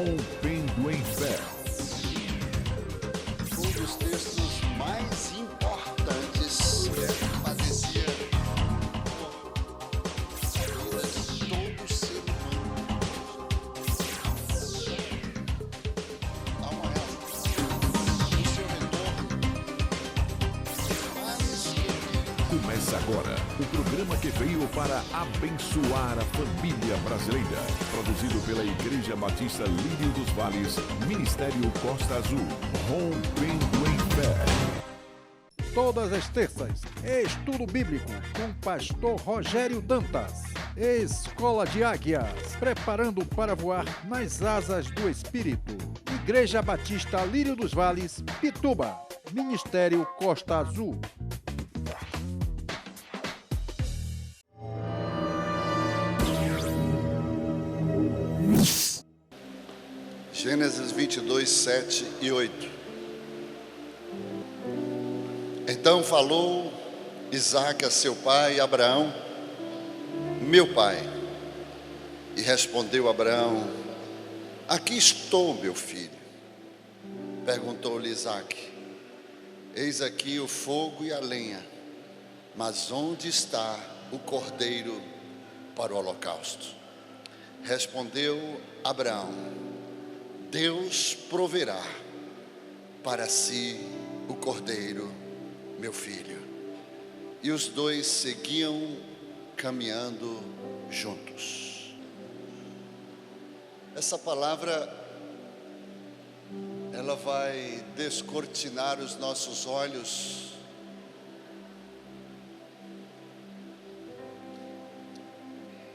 Rompendo em Fé. Um dos textos mais importantes que padecia por vida de todo ser humano. Dá uma olhada no seu retorno. Começa agora o programa que veio para abençoar a família brasileira. Produzido pela Igreja Batista Lírio dos Vales, Ministério Costa Azul. Rompendo em Fé. Todas as terças, estudo bíblico com pastor Rogério Dantas. Escola de Águias, preparando para voar nas asas do Espírito. Igreja Batista Lírio dos Vales, Pituba. Ministério Costa Azul. Gênesis 22, 7 e 8. Então falou Isaque a seu pai Abraão: meu pai. E respondeu Abraão: aqui estou, meu filho. Perguntou-lhe Isaque: eis aqui o fogo e a lenha, mas onde está o cordeiro para o holocausto? Respondeu Abraão: Deus proverá para si o cordeiro, meu filho. E os dois seguiam caminhando juntos. Essa palavra, ela vai descortinar os nossos olhos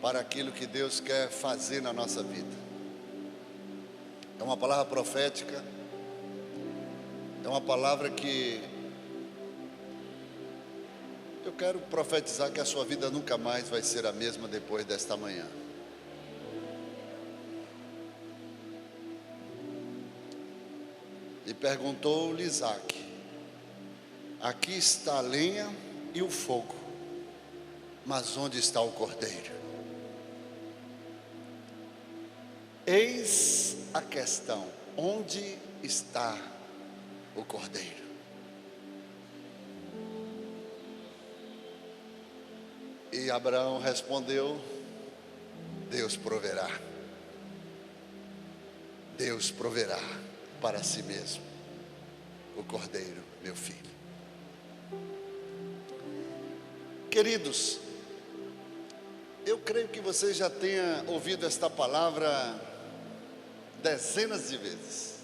para aquilo que Deus quer fazer na nossa vida. É uma palavra profética, é uma palavra que eu quero profetizar que a sua vida nunca mais vai ser a mesma depois desta manhã. E perguntou-lhe Isaque: aqui está a lenha e o fogo, mas onde está o cordeiro? Eis a questão: onde está o cordeiro? E Abraão respondeu: Deus proverá. Deus proverá para si mesmo o cordeiro, meu filho. Queridos, eu creio que você já tenha ouvido esta palavra dezenas de vezes,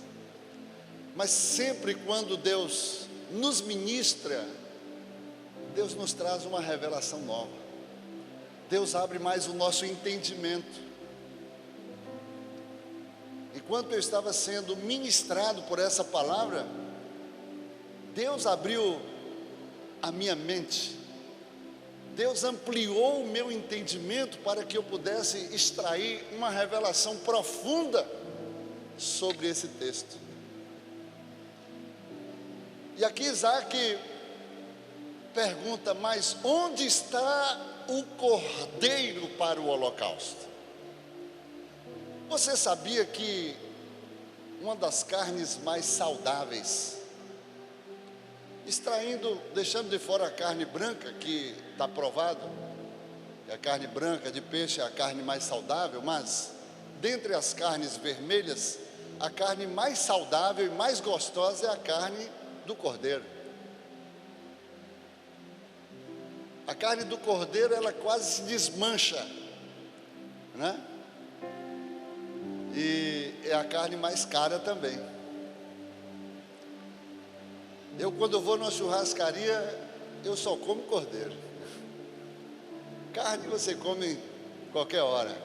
mas sempre quando Deus nos ministra, Deus nos traz uma revelação nova. Deus abre mais o nosso entendimento. Enquanto eu estava sendo ministrado por essa palavra, Deus abriu a minha mente. Deus ampliou o meu entendimento para que eu pudesse extrair uma revelação profunda sobre esse texto. E aqui Isaque pergunta: mas onde está o cordeiro para o holocausto? Você sabia que uma das carnes mais saudáveis, deixando de fora a carne branca, que está provado que a carne branca de peixe é a carne mais saudável, mas dentre as carnes vermelhas, a carne mais saudável e mais gostosa é a carne do cordeiro. A carne do cordeiro, ela quase se desmancha, né? E é a carne mais cara também. Quando eu vou numa churrascaria, eu só como cordeiro. Carne você come qualquer hora,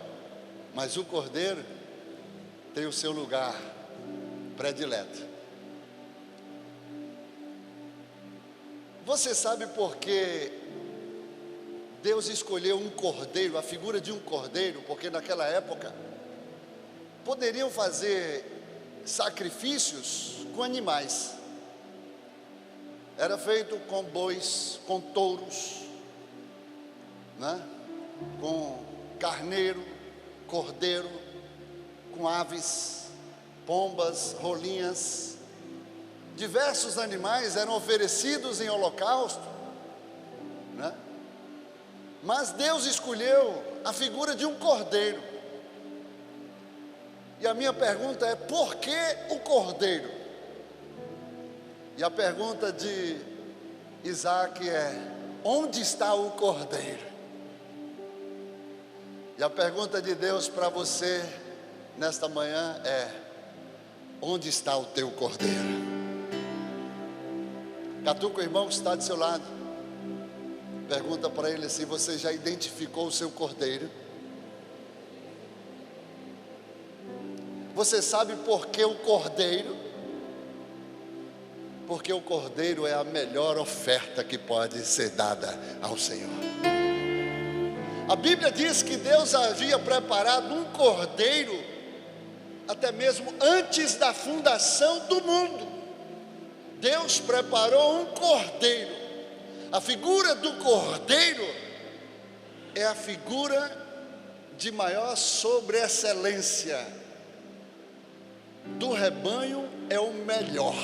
mas o cordeiro tem o seu lugar predileto. Você sabe por que Deus escolheu um cordeiro, a figura de um cordeiro? Porque naquela época poderiam fazer sacrifícios com animais. Era feito com bois, com touros, né? Com carneiro, cordeiro, com aves. pombas, rolinhas, diversos animais eram oferecidos em holocausto, né? Mas Deus escolheu a figura de um cordeiro. E a minha pergunta é: por que o cordeiro? E a pergunta de Isaac é: onde está o cordeiro? E a pergunta de Deus para você nesta manhã é: onde está o teu cordeiro? Catuca o irmão que está do seu lado, pergunta para ele assim: você já identificou o seu cordeiro? Você sabe por que o cordeiro? Porque o cordeiro é a melhor oferta que pode ser dada ao Senhor. A Bíblia diz que Deus havia preparado um cordeiro até mesmo antes da fundação do mundo. Deus preparou um cordeiro. A figura do cordeiro é a figura de maior sobreexcelência. Do rebanho é o melhor.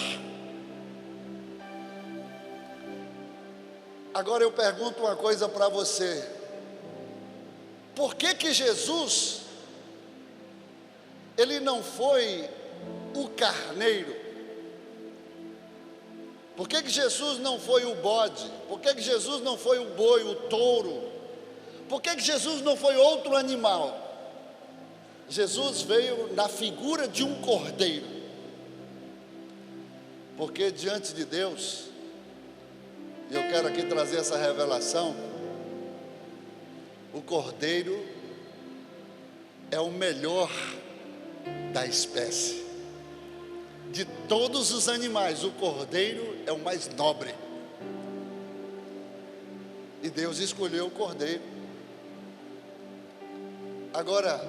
Agora eu pergunto uma coisa para você: por que Jesus, ele não foi o carneiro? Por que Jesus não foi o bode? Por que Jesus não foi o boi, o touro? Por que Jesus não foi outro animal? Jesus veio na figura de um cordeiro. Porque diante de Deus, e eu quero aqui trazer essa revelação, o cordeiro é o melhor da espécie. De todos os animais, o cordeiro é o mais nobre. E Deus escolheu o cordeiro. Agora,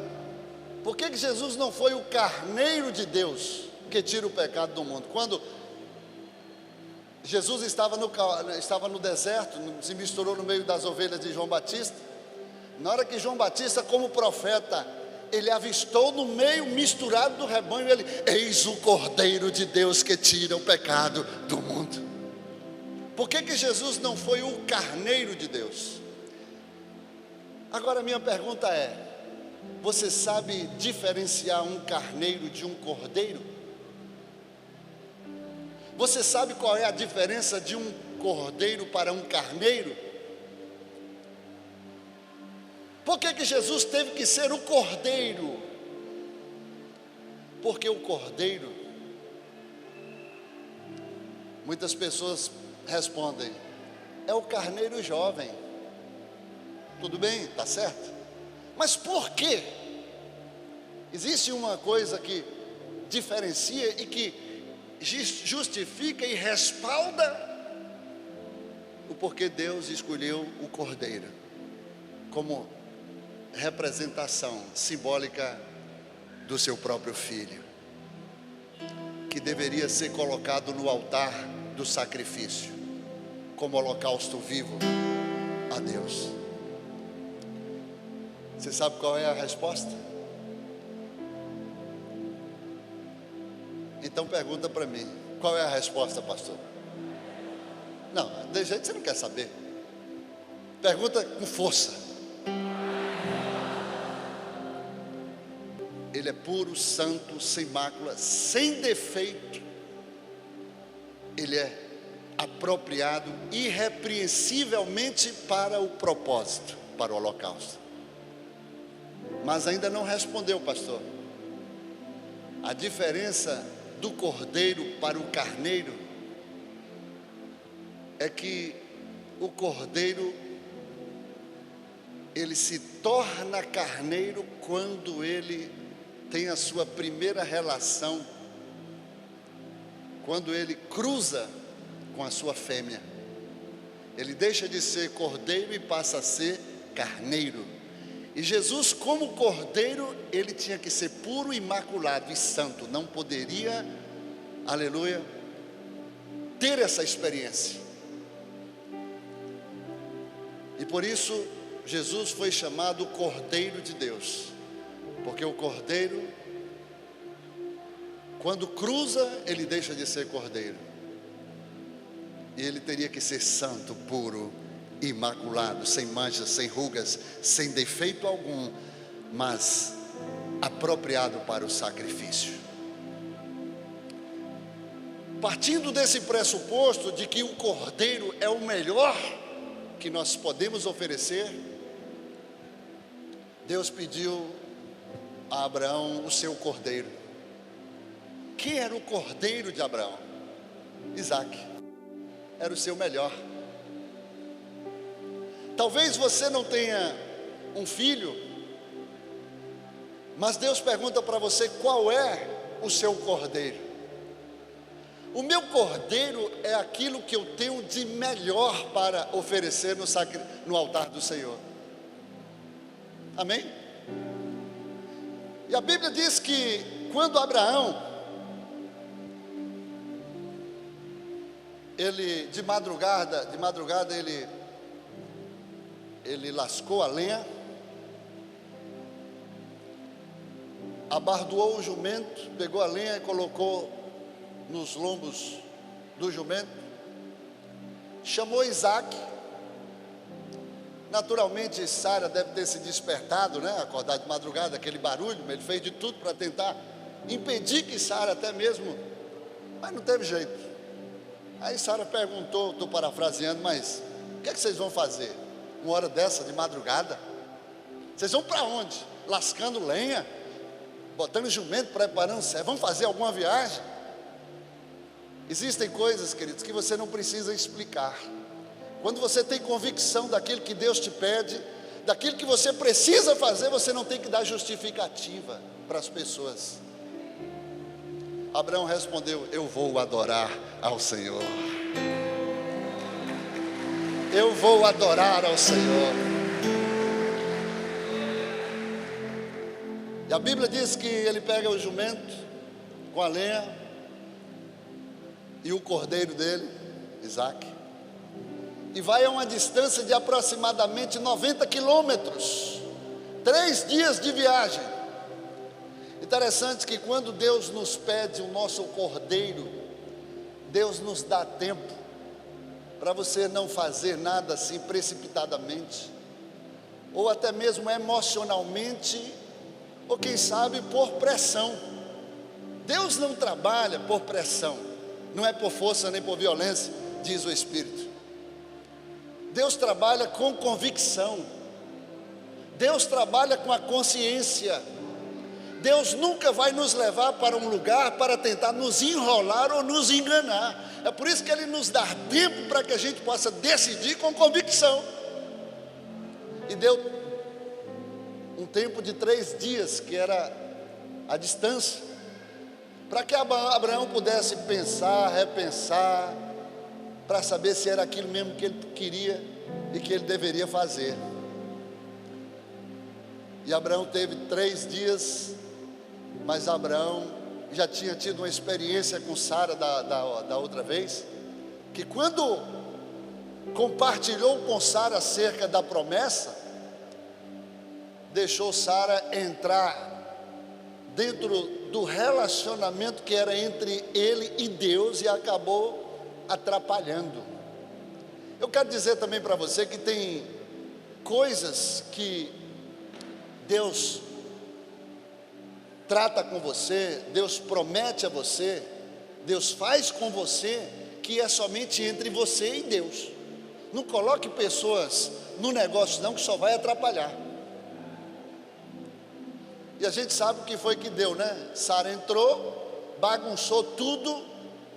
por que Jesus não foi o carneiro de Deus que tira o pecado do mundo? Quando Jesus estava no deserto, se misturou no meio das ovelhas de João Batista. Na hora que João Batista, como profeta, ele avistou no meio misturado do rebanho, ele: eis o Cordeiro de Deus que tira o pecado do mundo. Por que Jesus não foi o carneiro de Deus? Agora a minha pergunta é: você sabe diferenciar um carneiro de um cordeiro? Você sabe qual é a diferença de um cordeiro para um carneiro? Por que Jesus teve que ser o cordeiro? Porque o cordeiro, muitas pessoas respondem, é o carneiro jovem. Tudo bem, está certo? Mas por quê? Existe uma coisa que diferencia e que justifica e respalda o porquê Deus escolheu o cordeiro como representação simbólica do seu próprio filho, que deveria ser colocado no altar do sacrifício como holocausto vivo a Deus. Você sabe qual é a resposta? Então pergunta para mim: qual é a resposta, pastor? Não, de jeito que você não quer saber. Pergunta com força. Ele é puro, santo, sem mácula, sem defeito. Ele é apropriado irrepreensivelmente para o propósito, para o holocausto. Mas ainda não respondeu, pastor. A diferença do cordeiro para o carneiro é que o cordeiro, ele se torna carneiro quando ele tem a sua primeira relação, quando ele cruza com a sua fêmea. Ele deixa de ser cordeiro e passa a ser carneiro. E Jesus, como cordeiro, ele tinha que ser puro, imaculado e santo. Não poderia, aleluia, ter essa experiência. E por isso Jesus foi chamado Cordeiro de Deus, porque o cordeiro Quando cruza, ele deixa de ser cordeiro. E ele teria que ser santo, puro, imaculado, sem manchas, sem rugas, sem defeito algum, mas apropriado para o sacrifício. Partindo desse pressuposto de que o cordeiro é o melhor que nós podemos oferecer, Deus pediu a Abraão o seu cordeiro. Quem era o cordeiro de Abraão? Isaque. Era o seu melhor. Talvez você não tenha um filho, mas Deus pergunta para você: qual é o seu cordeiro? O meu cordeiro é aquilo que eu tenho de melhor para oferecer no altar do Senhor. Amém? E a Bíblia diz que quando Abraão, ele de madrugada ele lascou a lenha, abardoou o jumento, pegou a lenha e colocou nos lombos do jumento, chamou Isaque. Naturalmente Sara deve ter se despertado, acordar de madrugada, aquele barulho, mas ele fez de tudo para tentar impedir que Sara até mesmo, mas não teve jeito. Aí Sara perguntou, estou parafraseando, mas o que é que vocês vão fazer? Uma hora dessa de madrugada? Vocês vão para onde? Lascando lenha, botando jumento, preparando, vão fazer alguma viagem? Existem coisas, queridos, que você não precisa explicar. Quando você tem convicção daquilo que Deus te pede, daquilo que você precisa fazer, você não tem que dar justificativa para as pessoas. Abraão respondeu: eu vou adorar ao Senhor. Eu vou adorar ao Senhor. E a Bíblia diz que ele pega o jumento com a lenha e o cordeiro dele, Isaque, e vai a uma distância de aproximadamente 90 quilômetros, 3 dias de viagem. Interessante que quando Deus nos pede o nosso cordeiro, Deus nos dá tempo para você não fazer nada assim precipitadamente, ou até mesmo emocionalmente, ou quem sabe por pressão. Deus não trabalha por pressão, não é por força nem por violência, diz o Espírito. Deus trabalha com convicção. Deus trabalha com a consciência. Deus nunca vai nos levar para um lugar para tentar nos enrolar ou nos enganar. É por isso que Ele nos dá tempo para que a gente possa decidir com convicção. E deu um tempo de 3 dias, que era a distância, para que Abraão pudesse pensar, repensar, para saber se era aquilo mesmo que ele queria e que ele deveria fazer. E Abraão teve 3 dias, mas Abraão já tinha tido uma experiência com Sara da outra vez, que quando compartilhou com Sara acerca da promessa, deixou Sara entrar dentro do relacionamento que era entre ele e Deus e acabou atrapalhando. Eu quero dizer também para você que tem coisas que Deus trata com você, Deus promete a você, Deus faz com você, que é somente entre você e Deus. Não coloque pessoas no negócio não, que só vai atrapalhar. E a gente sabe o que foi que deu, Sara entrou, bagunçou tudo,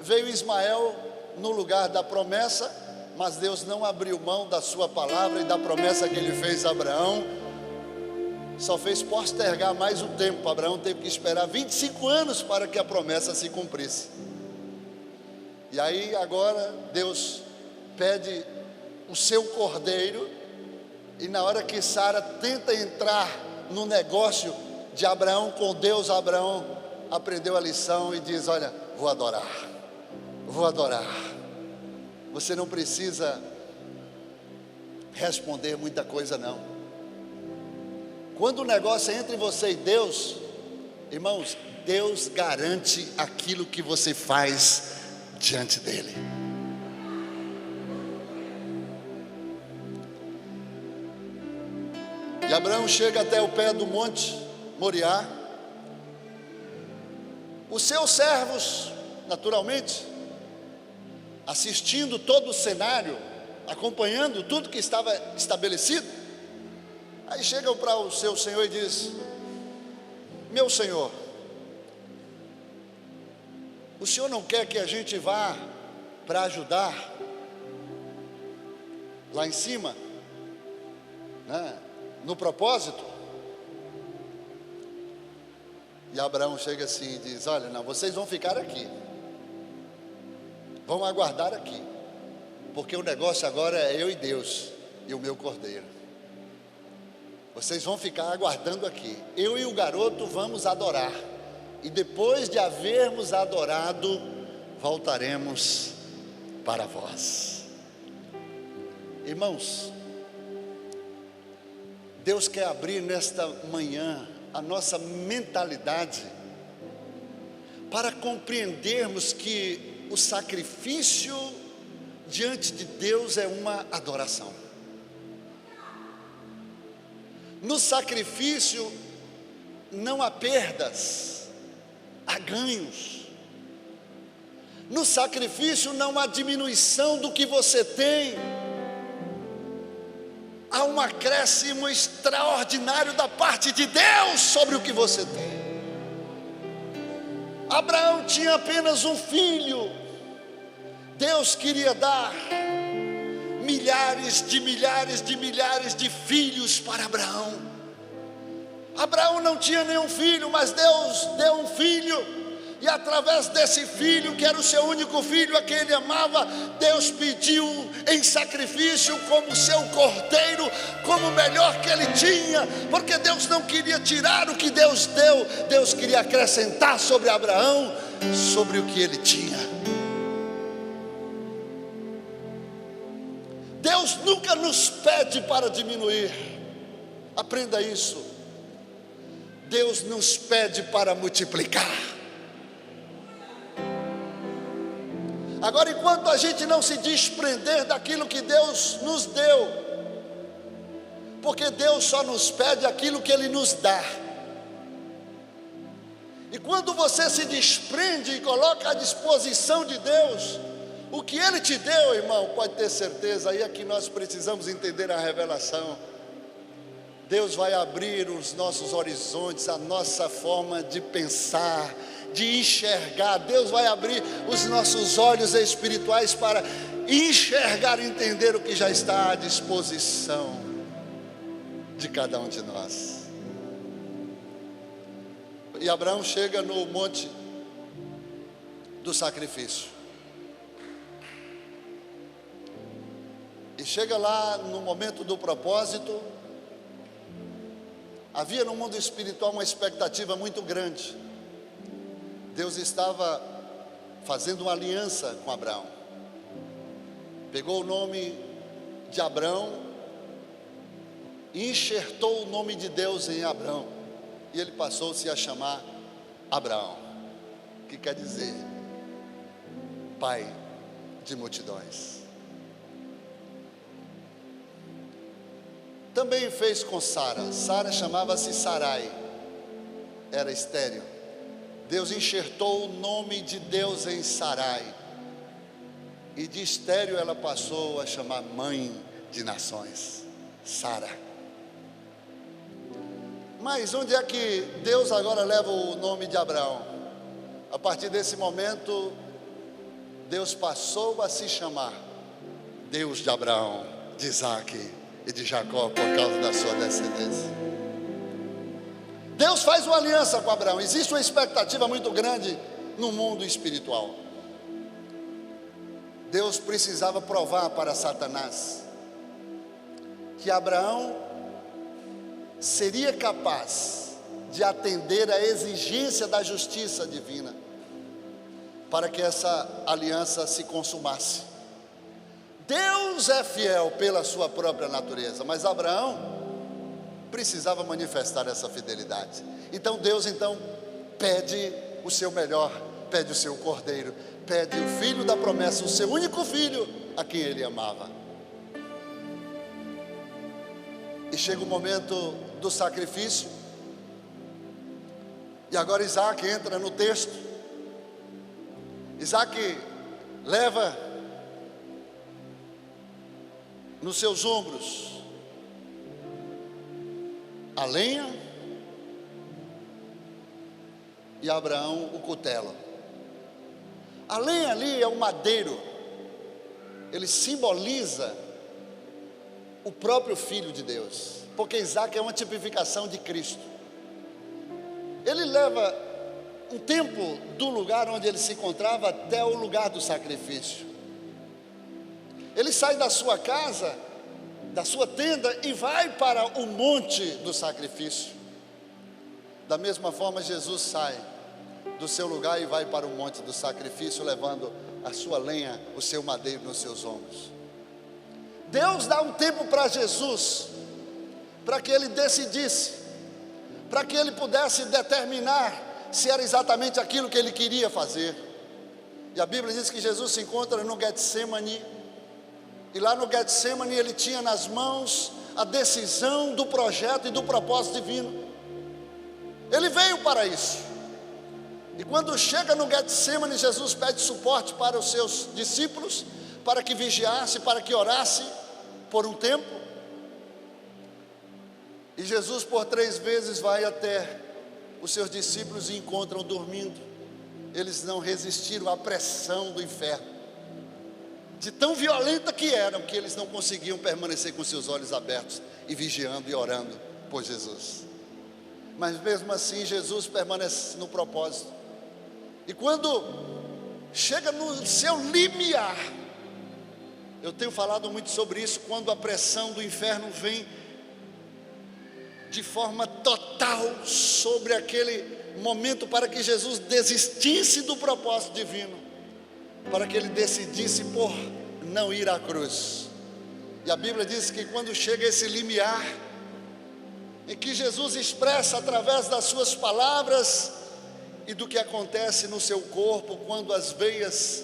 veio Ismael no lugar da promessa, mas Deus não abriu mão da sua palavra e da promessa que Ele fez a Abraão, só fez postergar mais um tempo. Abraão teve que esperar 25 anos para que a promessa se cumprisse. E aí agora Deus pede o seu cordeiro, e na hora que Sara tenta entrar no negócio de Abraão com Deus, Abraão aprendeu a lição e diz: olha, vou adorar. Você não precisa responder muita coisa não. Quando o negócio é entre você e Deus, irmãos, Deus garante aquilo que você faz diante dele. E Abraão chega até o pé do monte Moriá. Os seus servos, naturalmente, assistindo todo o cenário, acompanhando tudo que estava estabelecido. Aí chegam para o seu senhor e diz: meu senhor, o senhor não quer que a gente vá para ajudar lá em cima, né, no propósito? E Abraão chega assim e diz: olha, não, vocês vão ficar aqui, vão aguardar aqui, porque o negócio agora é eu e Deus e o meu cordeiro. Vocês vão ficar aguardando aqui, eu e o garoto vamos adorar, e depois de havermos adorado, voltaremos para vós. Irmãos, Deus quer abrir nesta manhã a nossa mentalidade para compreendermos que o sacrifício diante de Deus é uma adoração. No sacrifício não há perdas, há ganhos. No sacrifício não há diminuição do que você tem, há um acréscimo extraordinário da parte de Deus sobre o que você tem. Abraão tinha apenas um filho, Deus queria dar milhares de filhos para Abraão. Abraão não tinha nenhum filho, mas Deus deu um filho, e através desse filho, que era o seu único filho, a quem ele amava, Deus pediu em sacrifício como seu cordeiro, como o melhor que ele tinha, porque Deus não queria tirar o que Deus deu, Deus queria acrescentar sobre Abraão, sobre o que ele tinha. Deus nunca nos pede para diminuir, aprenda isso. Deus nos pede para multiplicar. Agora, enquanto a gente não se desprender daquilo que Deus nos deu, porque Deus só nos pede aquilo que Ele nos dá, e quando você se desprende e coloca à disposição de Deus o que Ele te deu, irmão, pode ter certeza, aí é que nós precisamos entender a revelação. Deus vai abrir os nossos horizontes, a nossa forma de pensar, de enxergar. Deus vai abrir os nossos olhos espirituais para enxergar e entender o que já está à disposição de cada um de nós. E Abraão chega no monte do sacrifício. E chega lá no momento do propósito. Havia no mundo espiritual uma expectativa muito grande. Deus estava fazendo uma aliança com Abraão. Pegou o nome de Abraão e enxertou o nome de Deus em Abraão. E ele passou-se a chamar Abraão, que quer dizer pai de multidões. Também fez com Sara. Sara chamava-se Sarai, era estéril. Deus enxertou o nome de Deus em Sarai, e de estéril ela passou a chamar mãe de nações, Sara. Mas onde é que Deus agora leva o nome de Abraão? A partir desse momento, Deus passou a se chamar Deus de Abraão, de Isaque e de Jacó, por causa da sua descendência. Deus faz uma aliança com Abraão. Existe uma expectativa muito grande no mundo espiritual. Deus precisava provar para Satanás que Abraão seria capaz de atender à exigência da justiça divina, para que essa aliança se consumasse. Deus é fiel pela sua própria natureza, mas Abraão precisava manifestar essa fidelidade. Então Deus pede o seu melhor, pede o seu cordeiro, pede o filho da promessa, o seu único filho, a quem ele amava. E chega o momento do sacrifício, e agora Isaac entra no texto. Isaac leva nos seus ombros a lenha e Abraão o cutelo. A lenha ali é o madeiro, ele simboliza o próprio Filho de Deus, porque Isaac é uma tipificação de Cristo. Ele leva um tempo do lugar onde ele se encontrava até o lugar do sacrifício. Ele sai da sua casa, da sua tenda, e vai para o monte do sacrifício. Da mesma forma, Jesus sai do seu lugar e vai para o monte do sacrifício, levando a sua lenha, o seu madeiro nos seus ombros. Deus dá um tempo para Jesus, para que ele decidisse, para que ele pudesse determinar se era exatamente aquilo que ele queria fazer. E a Bíblia diz que Jesus se encontra no Getsemane, e lá no Getsemane ele tinha nas mãos a decisão do projeto e do propósito divino. Ele veio para isso. E quando chega no Getsemane, Jesus pede suporte para os seus discípulos, para que vigiasse, para que orasse por um tempo. E Jesus por 3 vezes vai até os seus discípulos e encontram dormindo. Eles não resistiram à pressão do inferno, de tão violenta que eram, que eles não conseguiam permanecer com seus olhos abertos e vigiando e orando por Jesus. Mas mesmo assim Jesus permanece no propósito. E quando chega no seu limiar, eu tenho falado muito sobre isso, quando a pressão do inferno vem de forma total sobre aquele momento, para que Jesus desistisse do propósito divino, para que ele decidisse por não ir à cruz. E a Bíblia diz que quando chega esse limiar, em que Jesus expressa através das suas palavras e do que acontece no seu corpo, quando as veias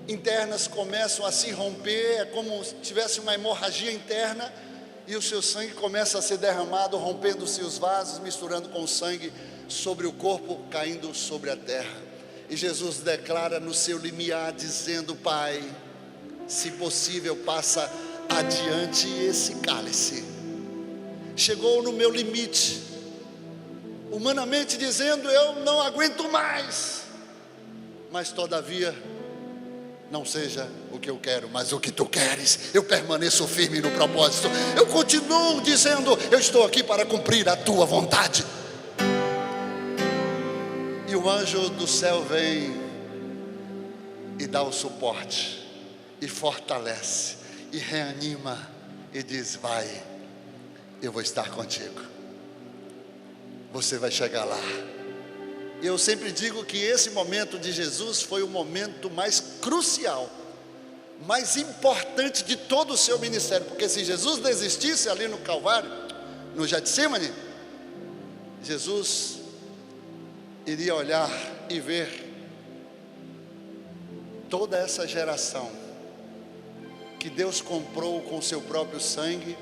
internas começam a se romper, é como se tivesse uma hemorragia interna, e o seu sangue começa a ser derramado, rompendo-se os vasos, misturando com o sangue sobre o corpo, caindo sobre a terra. E Jesus declara no seu limiar, dizendo: Pai, se possível, passa adiante esse cálice. Chegou no meu limite, humanamente dizendo, eu não aguento mais, mas todavia, não seja o que eu quero, mas o que tu queres. Eu permaneço firme no propósito, eu continuo dizendo, eu estou aqui para cumprir a tua vontade. E o anjo do céu vem e dá o suporte, e fortalece, e reanima, e diz: vai, eu vou estar contigo, você vai chegar lá. E eu sempre digo que esse momento de Jesus foi o momento mais crucial, mais importante de todo o seu ministério, porque se Jesus desistisse ali no Calvário, no Getsemane, Jesus iria olhar e ver toda essa geração que Deus comprou com o seu próprio sangue,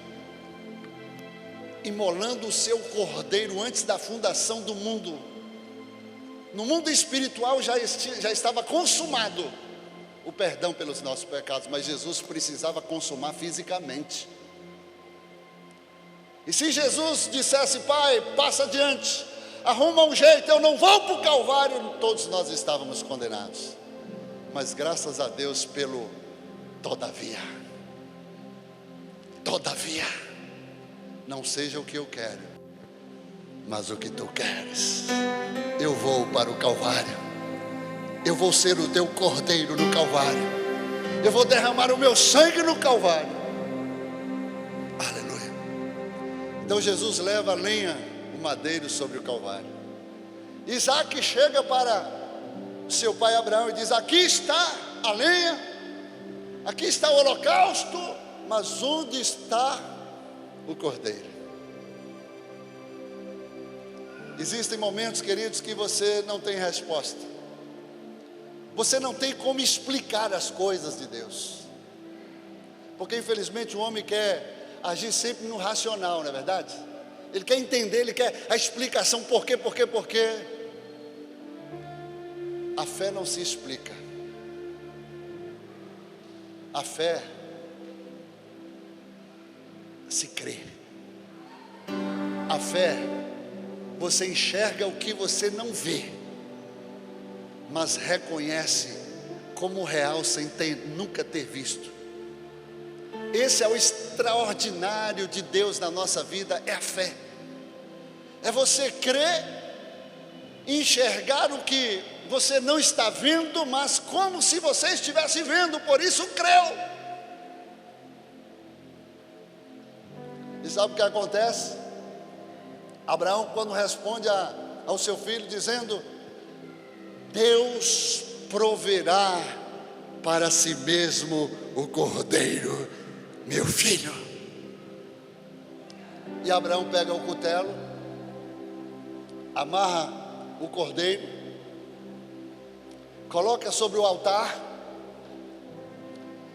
imolando o seu cordeiro antes da fundação do mundo. No mundo espiritual já estava consumado o perdão pelos nossos pecados, mas Jesus precisava consumar fisicamente. E se Jesus dissesse: Pai, passa adiante, arruma um jeito, eu não vou para o Calvário, todos nós estávamos condenados. Mas graças a Deus pelo todavia. Todavia, não seja o que eu quero, mas o que tu queres. Eu vou para o Calvário, eu vou ser o teu cordeiro no Calvário, eu vou derramar o meu sangue no Calvário. Aleluia. Então Jesus leva a lenha, o madeiro sobre o Calvário. Isaac chega para seu pai Abraão e diz: aqui está a lenha, aqui está o holocausto, mas onde está o cordeiro? Existem momentos, queridos, que você não tem resposta. Você não tem como explicar as coisas de Deus. Porque infelizmente o homem quer agir sempre no racional, não é verdade? Ele quer entender, ele quer a explicação, por quê. A fé não se explica. A fé se crê. A fé, você enxerga o que você não vê, mas reconhece como real sem nunca ter visto. Esse é o extraordinário de Deus na nossa vida, é a fé. É você crer, enxergar o que você não está vendo, mas como se você estivesse vendo, por isso creu. E sabe o que acontece? Abraão, quando responde ao seu filho, dizendo: Deus proverá para si mesmo o cordeiro, meu filho. E Abraão pega o cutelo, amarra o cordeiro, coloca sobre o altar.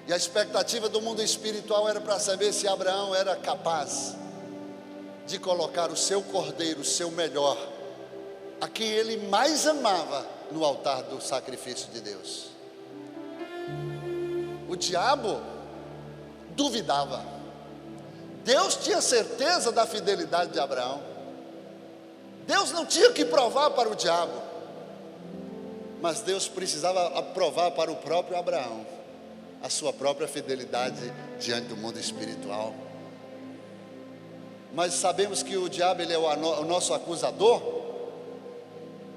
E a expectativa do mundo espiritual era para saber se Abraão era capaz de colocar o seu cordeiro, o seu melhor, a quem ele mais amava, no altar do sacrifício de Deus. O diabo duvidava. Deus tinha certeza da fidelidade de Abraão. Deus não tinha que provar para o diabo, mas Deus precisava provar para o próprio Abraão a sua própria fidelidade diante do mundo espiritual. Mas sabemos que o diabo, ele é o nosso acusador.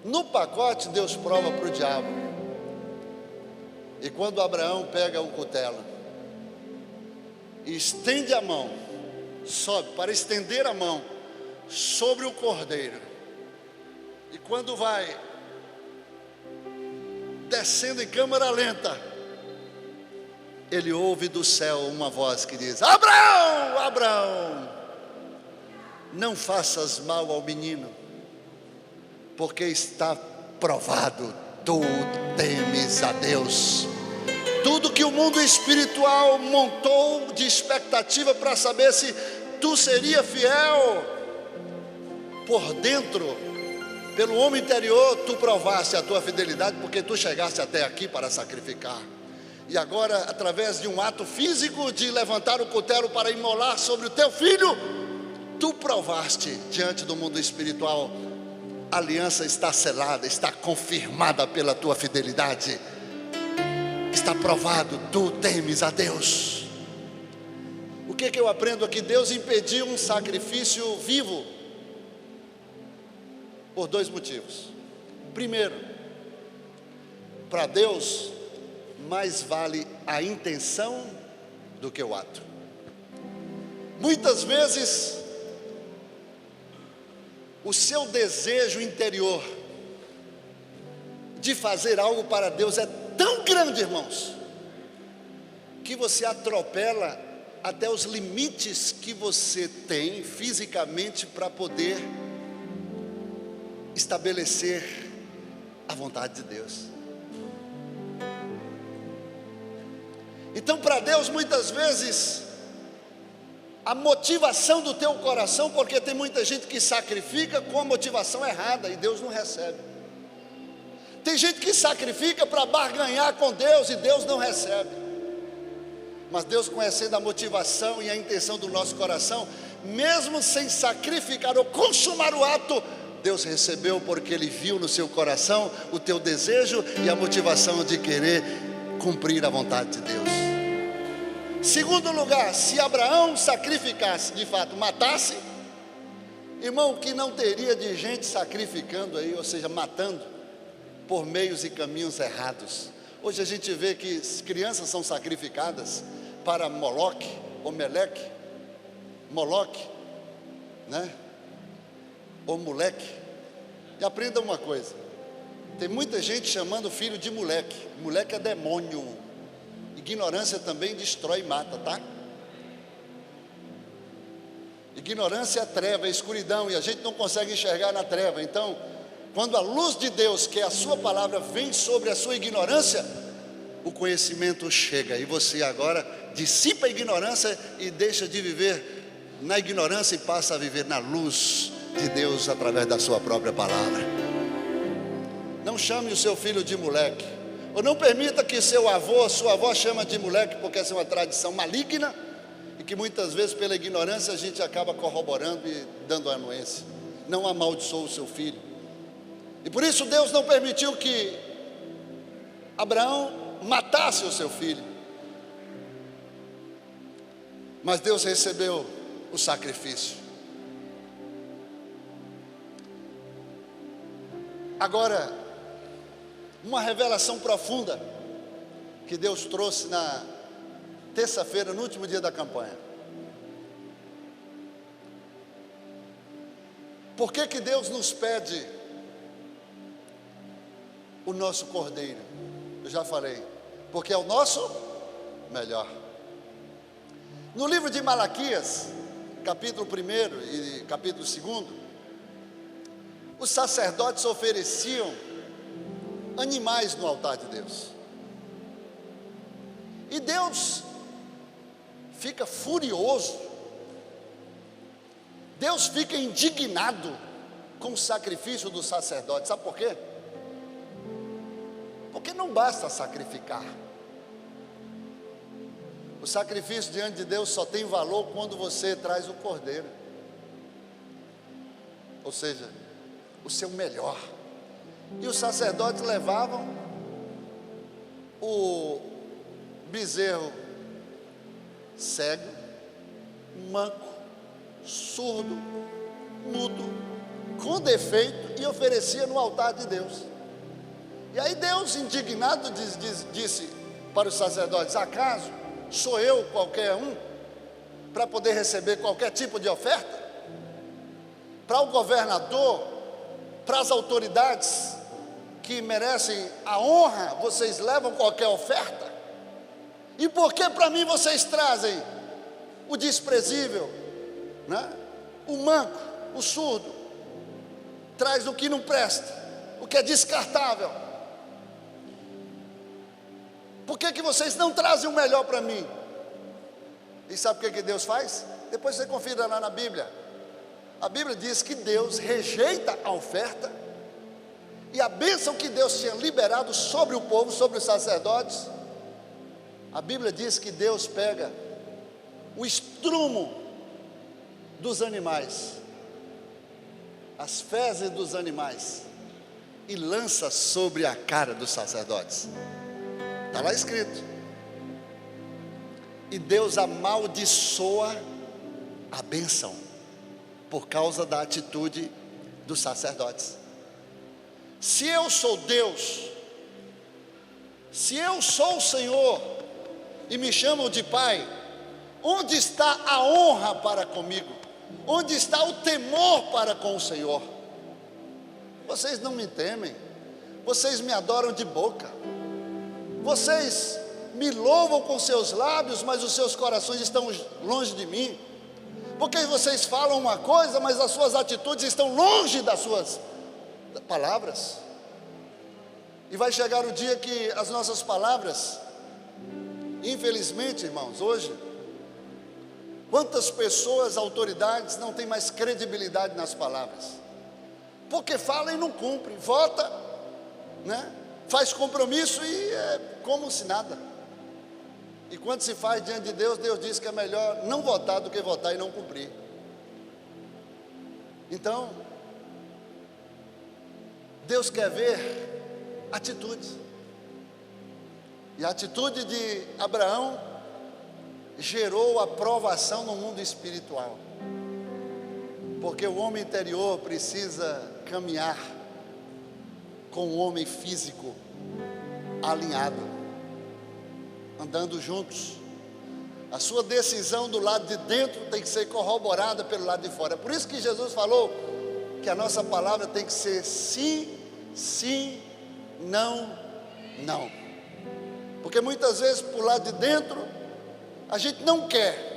No pacote, Deus prova para o diabo. E quando Abraão pega o cutelo e estende a mão, sobe para estender a mão sobre o cordeiro, e quando vai descendo em câmera lenta, ele ouve do céu uma voz que diz: Abraão, Abraão, não faças mal ao menino, porque está provado, tu temes a Deus. Tudo que o mundo espiritual montou de expectativa para saber se tu seria fiel, por dentro, pelo homem interior, tu provaste a tua fidelidade, porque tu chegaste até aqui para sacrificar. E agora, através de um ato físico, de levantar o cutelo para imolar sobre o teu filho, tu provaste diante do mundo espiritual. A aliança está selada, está confirmada pela tua fidelidade. Está provado, tu temes a Deus. O que eu aprendo aqui? Deus impediu um sacrifício vivo por dois motivos. Primeiro, para Deus mais vale a intenção do que o ato. Muitas vezes o seu desejo interior de fazer algo para Deus é tão grande, irmãos, que você atropela até os limites que você tem fisicamente para poder estabelecer a vontade de Deus. Então, para Deus, muitas vezes, a motivação do teu coração, porque tem muita gente que sacrifica com a motivação errada e Deus não recebe. Tem gente que sacrifica para barganhar com Deus e Deus não recebe. Mas Deus, conhecendo a motivação e a intenção do nosso coração, mesmo sem sacrificar ou consumar o ato, Deus recebeu, porque Ele viu no seu coração o teu desejo e a motivação de querer cumprir a vontade de Deus. Segundo lugar, se Abraão sacrificasse, de fato matasse, irmão, que não teria de gente sacrificando aí, ou seja, matando por meios e caminhos errados. Hoje a gente vê que crianças são sacrificadas para Moloque ou Meleque, Moloque, né? Ou moleque. E aprenda uma coisa: tem muita gente chamando o filho de moleque. Moleque é demônio. Ignorância também destrói e mata, tá? Ignorância é treva, é escuridão, e a gente não consegue enxergar na treva. Então, quando a luz de Deus, que é a sua palavra, vem sobre a sua ignorância, o conhecimento chega, e você agora dissipa a ignorância e deixa de viver na ignorância e passa a viver na luz de Deus através da sua própria palavra. Não chame o seu filho de moleque, ou não permita que seu avô, sua avó chama de moleque, porque essa é uma tradição maligna, e que muitas vezes pela ignorância a gente acaba corroborando e dando anuência. Não amaldiçoe o seu filho. E por isso Deus não permitiu que Abraão matasse o seu filho. Mas Deus recebeu o sacrifício. Agora, uma revelação profunda que Deus trouxe na terça-feira, no último dia da campanha. Por que que Deus nos pede o nosso cordeiro? Eu já falei, porque é o nosso melhor. No livro de Malaquias, capítulo 1 e capítulo 2, os sacerdotes ofereciam animais no altar de Deus. E Deus fica furioso, Deus fica indignado com o sacrifício dos sacerdotes. Sabe por quê? Porque não basta sacrificar. O sacrifício diante de Deus só tem valor quando você traz o cordeiro, ou seja, o seu melhor. E os sacerdotes levavam o bezerro cego, manco, surdo, mudo, com defeito, e oferecia no altar de Deus. E aí Deus, indignado, disse para os sacerdotes: acaso sou eu qualquer um para poder receber qualquer tipo de oferta? Para o governador, para as autoridades que merecem a honra, vocês levam qualquer oferta? E por que para mim vocês trazem o desprezível, né? O manco, o surdo, traz o que não presta, o que é descartável? Por que que vocês não trazem o melhor para mim? E sabe o que Deus faz? Depois você confira lá na Bíblia. A Bíblia diz que Deus rejeita a oferta, e a bênção que Deus tinha liberado sobre o povo, sobre os sacerdotes, a Bíblia diz que Deus pega o estrumo dos animais, as fezes dos animais, e lança sobre a cara dos sacerdotes. Está lá escrito. E Deus amaldiçoa a bênção por causa da atitude dos sacerdotes. Se eu sou Deus, se eu sou o Senhor e me chamam de Pai, onde está a honra para comigo? Onde está o temor para com o Senhor? Vocês não me temem, vocês me adoram de boca, vocês me louvam com seus lábios, mas os seus corações estão longe de mim. Porque vocês falam uma coisa, mas as suas atitudes estão longe das suas palavras. E vai chegar o dia que as nossas palavras, infelizmente, irmãos, hoje, quantas pessoas, autoridades, não têm mais credibilidade nas palavras? Porque fala e não cumpre, vota, né? Faz compromisso e é como se nada. E quando se faz diante de Deus, Deus diz que é melhor não votar do que votar e não cumprir. Então, Deus quer ver atitudes. E a atitude de Abraão gerou aprovação no mundo espiritual. Porque o homem interior precisa caminhar com o homem físico alinhado, andando juntos. A sua decisão do lado de dentro tem que ser corroborada pelo lado de fora. É por isso que Jesus falou que a nossa palavra tem que ser sim, sim, não, não. Porque muitas vezes por lado de dentro a gente não quer.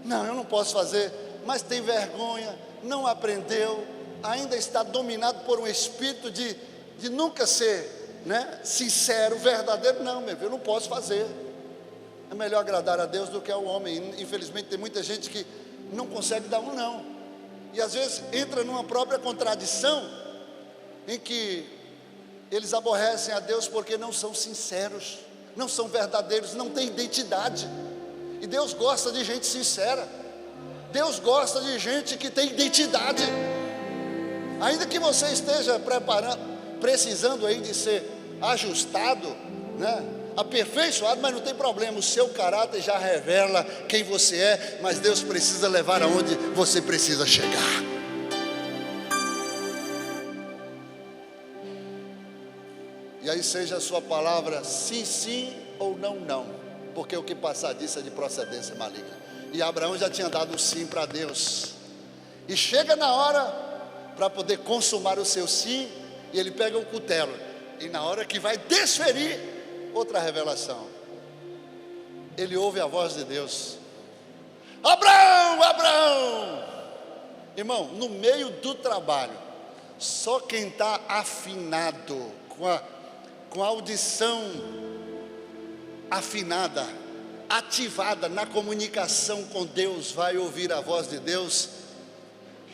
Não, eu não posso fazer mas tem vergonha, não aprendeu, ainda está dominado por um espírito de nunca ser, né, sincero, verdadeiro. Não, meu filho, eu não posso fazer. É melhor agradar a Deus do que ao homem. Infelizmente tem muita gente que não consegue dar um não, e às vezes entra numa própria contradição, em que eles aborrecem a Deus porque não são sinceros, não são verdadeiros, não têm identidade. E Deus gosta de gente sincera, Deus gosta de gente que tem identidade. Ainda que você esteja precisando aí de ser ajustado, né, aperfeiçoado, mas não tem problema, o seu caráter já revela quem você é, mas Deus precisa levar aonde você precisa chegar. E aí seja a sua palavra sim, sim ou não, não, porque o que passar disso é de procedência maligna. E Abraão já tinha dado o sim para Deus, e chega na hora para poder consumar o seu sim, e ele pega o cutelo, e na hora que vai desferir, outra revelação, ele ouve a voz de Deus: Abraão, Abraão. Irmão, no meio do trabalho, só quem está afinado, com a audição afinada, ativada na comunicação com Deus, vai ouvir a voz de Deus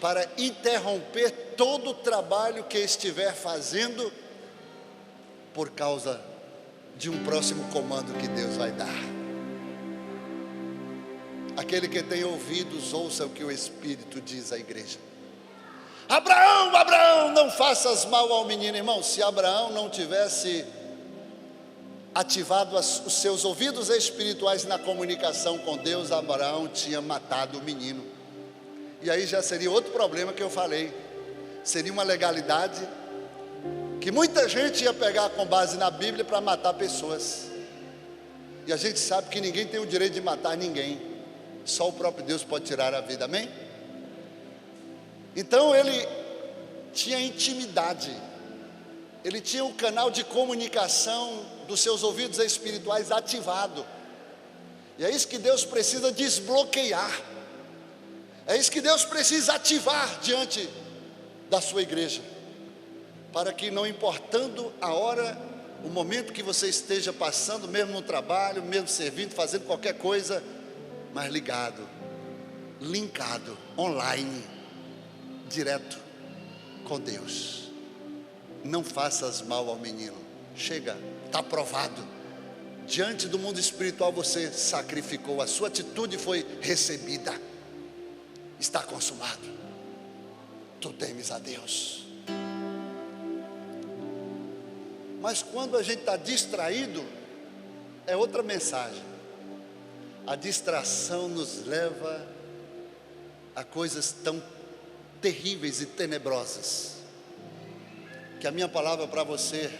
para interromper todo o trabalho que estiver fazendo, por causa de um próximo comando que Deus vai dar. Aquele que tem ouvidos, ouça o que o Espírito diz à igreja. Abraão, Abraão, não faças mal ao menino. Irmão, se Abraão não tivesse ativado os seus ouvidos espirituais na comunicação com Deus, Abraão tinha matado o menino. E aí já seria outro problema que eu falei, seria uma legalidade que muita gente ia pegar com base na Bíblia para matar pessoas. E a gente sabe que ninguém tem o direito de matar ninguém, só o próprio Deus pode tirar a vida, amém? Então ele tinha intimidade, ele tinha um canal de comunicação dos seus ouvidos espirituais ativado. E é isso que Deus precisa desbloquear, é isso que Deus precisa ativar diante da sua igreja, para que, não importando a hora, o momento que você esteja passando, mesmo no trabalho, mesmo servindo, fazendo qualquer coisa, mas ligado, linkado, online, direto com Deus. Não faças mal ao menino. Chega, está provado. Diante do mundo espiritual você sacrificou, a sua atitude foi recebida, está consumado. Tu temes a Deus. Mas quando a gente está distraído, é outra mensagem. A distração nos leva a coisas tão terríveis e tenebrosas, que a minha palavra para você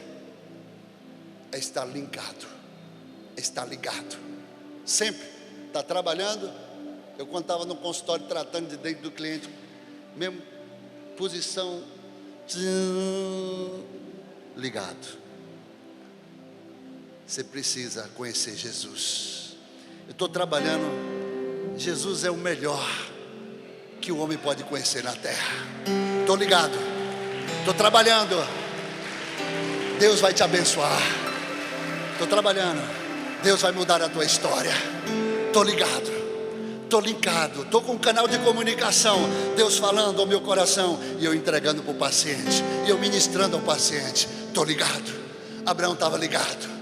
é estar linkado, estar ligado, sempre, está trabalhando. Eu quando estava no consultório tratando de dentro do cliente, mesmo posição, ligado. Você precisa conhecer Jesus. Eu estou trabalhando, Jesus é o melhor que o homem pode conhecer na terra. Estou ligado, estou trabalhando, Deus vai te abençoar. Estou trabalhando, Deus vai mudar a tua história. Estou ligado, estou linkado, estou com um canal de comunicação, Deus falando ao meu coração, e eu entregando para o paciente, e eu ministrando ao paciente. Estou ligado. Abraão estava ligado.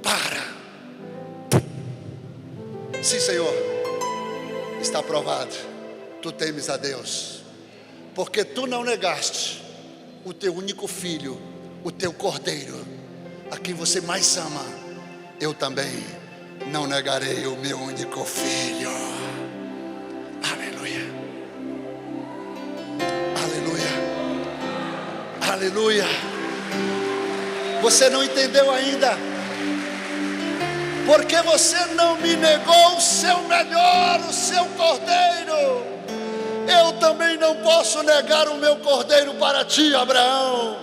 Para. Sim, Senhor, está aprovado. Tu temes a Deus, porque tu não negaste o teu único filho, o teu cordeiro, a quem você mais ama. Eu também não negarei o meu único filho. Aleluia, aleluia, aleluia. Você não entendeu ainda? Porque você não me negou o seu melhor, o seu cordeiro. Eu também não posso negar o meu cordeiro para ti, Abraão.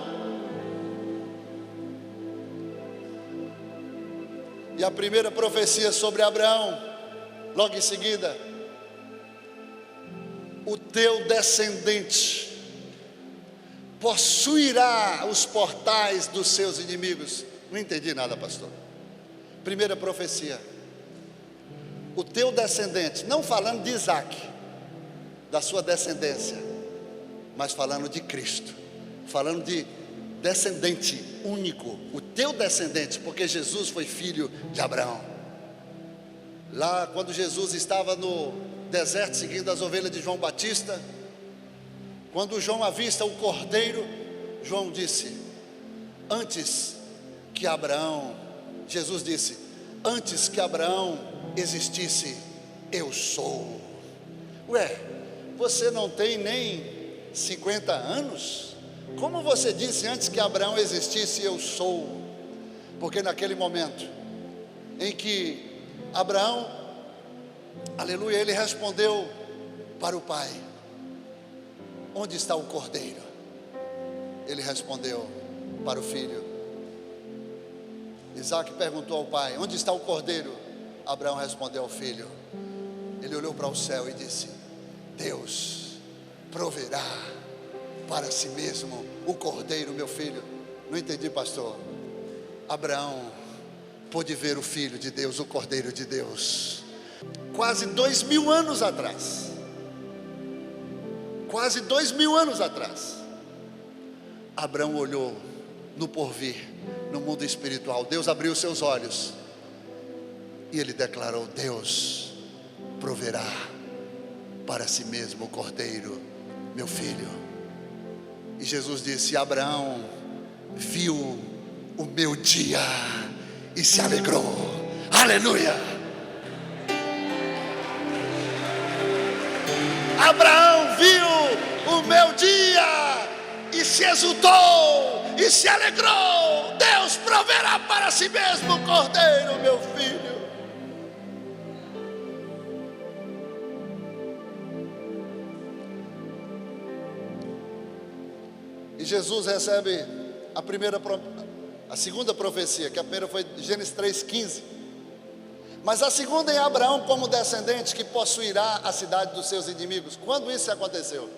E a primeira profecia sobre Abraão, logo em seguida, o teu descendente possuirá os portais dos seus inimigos. Não entendi nada, pastor. Primeira profecia, o teu descendente, não falando de Isaac, da sua descendência, mas falando de Cristo, falando de descendente único, o teu descendente, porque Jesus foi filho de Abraão. Lá quando Jesus estava no deserto seguindo as ovelhas de João Batista, quando João avista o cordeiro, João disse, antes que Abraão, Jesus disse, antes que Abraão existisse, eu sou. Ué, você não tem nem 50 anos? Como você disse antes que Abraão existisse, eu sou? Porque naquele momento em que Abraão, aleluia, ele respondeu para o pai, onde está o cordeiro? Ele respondeu para o filho. Isaac perguntou ao pai, onde está o cordeiro? Abraão respondeu ao filho. Ele olhou para o céu e disse, Deus proverá para si mesmo o cordeiro, meu filho. Não entendi, pastor. Abraão pôde ver o filho de Deus, o cordeiro de Deus, quase 2000 anos atrás. Quase 2000 anos atrás, Abraão olhou no porvir, no mundo espiritual. Deus abriu seus olhos e ele declarou, Deus proverá para si mesmo o cordeiro, meu filho. E Jesus disse, Abraão viu o meu dia e se alegrou. Aleluia! Abraão viu o meu dia e se exultou e se alegrou. Deus proverá para si mesmo o cordeiro, meu filho. E Jesus recebe a segunda profecia, que a primeira foi Gênesis 3,15. Mas a segunda em Abraão como descendente que possuirá a cidade dos seus inimigos. Quando isso aconteceu?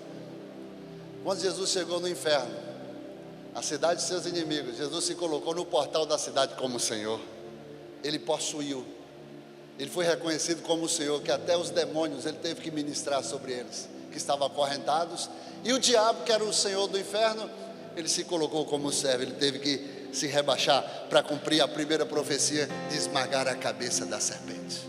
Quando Jesus chegou no inferno, a cidade de seus inimigos, Jesus se colocou no portal da cidade como Senhor. Ele possuiu. Ele foi reconhecido como o Senhor, que até os demônios ele teve que ministrar sobre eles, que estavam acorrentados. E o diabo, que era o Senhor do inferno, ele se colocou como servo. Ele teve que se rebaixar para cumprir a primeira profecia de esmagar a cabeça da serpente.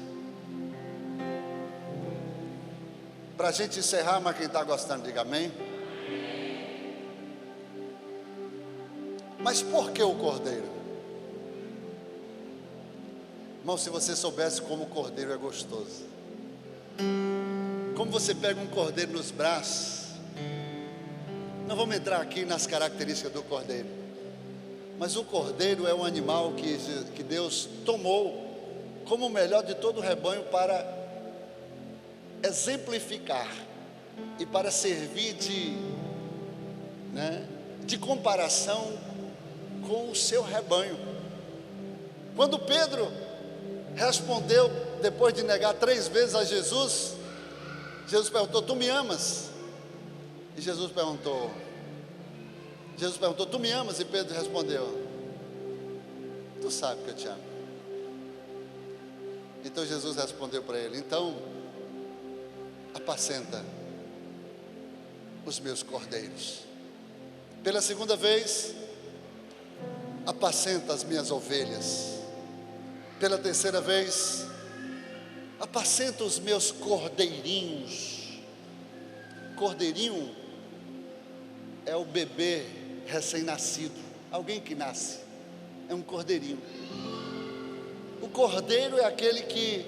Para a gente encerrar, mas quem está gostando, diga amém. Mas por que o cordeiro? Irmão, se você soubesse como o cordeiro é gostoso, como você pega um cordeiro nos braços. Não vamos entrar aqui nas características do cordeiro, mas o cordeiro é um animal que Deus tomou como o melhor de todo o rebanho para exemplificar e para servir de comparação com o seu rebanho. Quando Pedro respondeu, depois de negar 3 vezes a Jesus, Jesus perguntou, tu me amas? E Jesus perguntou, tu me amas? E Pedro respondeu, tu sabe que eu te amo. Então Jesus respondeu para ele, então apacenta os meus cordeiros. Pela segunda vez, apacenta as minhas ovelhas. Pela terceira vez, apacenta os meus cordeirinhos. Cordeirinho é o bebê recém-nascido, alguém que nasce, é um cordeirinho. O cordeiro é aquele que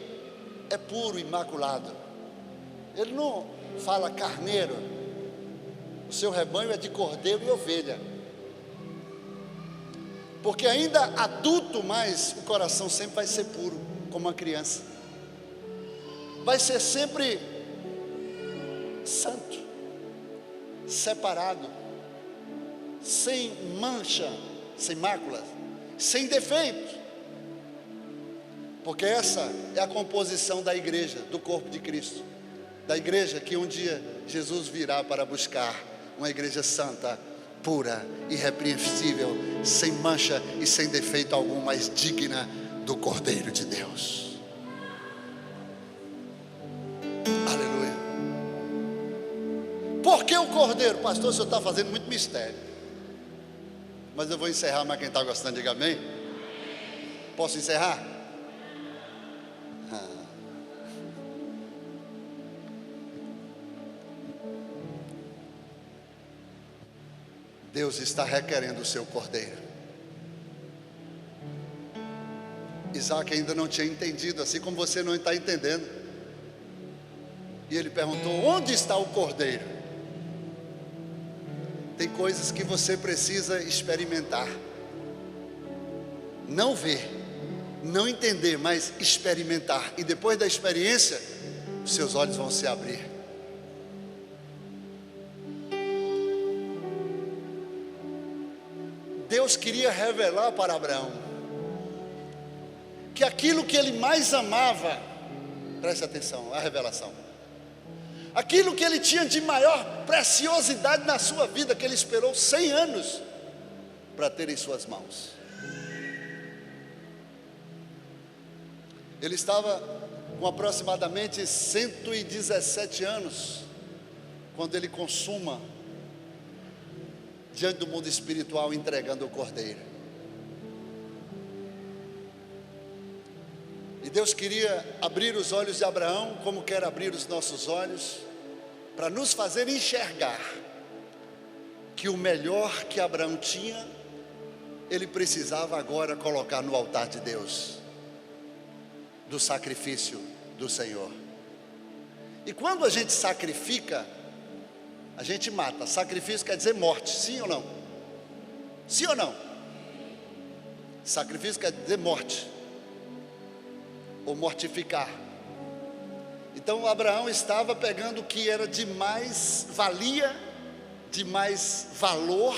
é puro, imaculado. Ele não fala carneiro. O seu rebanho é de cordeiro e ovelha. Porque ainda adulto, mas o coração sempre vai ser puro, como uma criança. Vai ser sempre santo, separado, sem mancha, sem máculas, sem defeito. Porque essa é a composição da igreja, do corpo de Cristo. Da igreja que um dia Jesus virá para buscar uma igreja santa, pura, irrepreensível, sem mancha e sem defeito algum, mas digna do Cordeiro de Deus. Aleluia. Por que o Cordeiro? Pastor, o senhor está fazendo muito mistério. Mas eu vou encerrar, mas quem está gostando, diga amém. Posso encerrar? Deus está requerendo o seu cordeiro. Isaac ainda não tinha entendido, assim como você não está entendendo. E ele perguntou: onde está o cordeiro? Tem coisas que você precisa experimentar, não ver, não entender, mas experimentar. E depois da experiência, os seus olhos vão se abrir. Deus queria revelar para Abraão que aquilo que ele mais amava, preste atenção, a revelação, aquilo que ele tinha de maior preciosidade na sua vida, que ele esperou 100 anos para ter em suas mãos. Ele estava com aproximadamente 117 anos quando ele consuma diante do mundo espiritual, entregando o cordeiro. E Deus queria abrir os olhos de Abraão, como quer abrir os nossos olhos, para nos fazer enxergar que o melhor que Abraão tinha, ele precisava agora colocar no altar de Deus, do sacrifício do Senhor. E quando a gente sacrifica, a gente mata. Sacrifício quer dizer morte, sim ou não? Sim ou não? Sacrifício quer dizer morte, ou mortificar. Então Abraão estava pegando o que era de mais valia, de mais valor,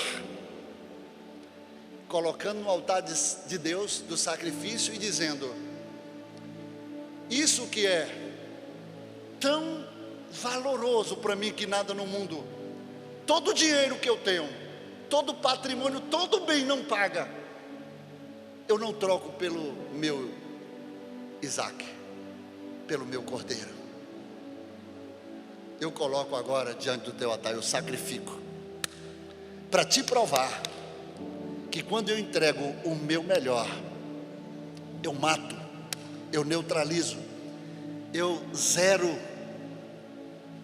colocando no altar de Deus, do sacrifício, e dizendo: isso que é tão valoroso para mim, que nada no mundo, todo o dinheiro que eu tenho, todo o patrimônio, todo o bem não paga, eu não troco pelo meu Isaac, pelo meu cordeiro. Eu coloco agora diante do teu altar, eu sacrifico, para te provar que quando eu entrego o meu melhor, eu mato, eu neutralizo, eu zero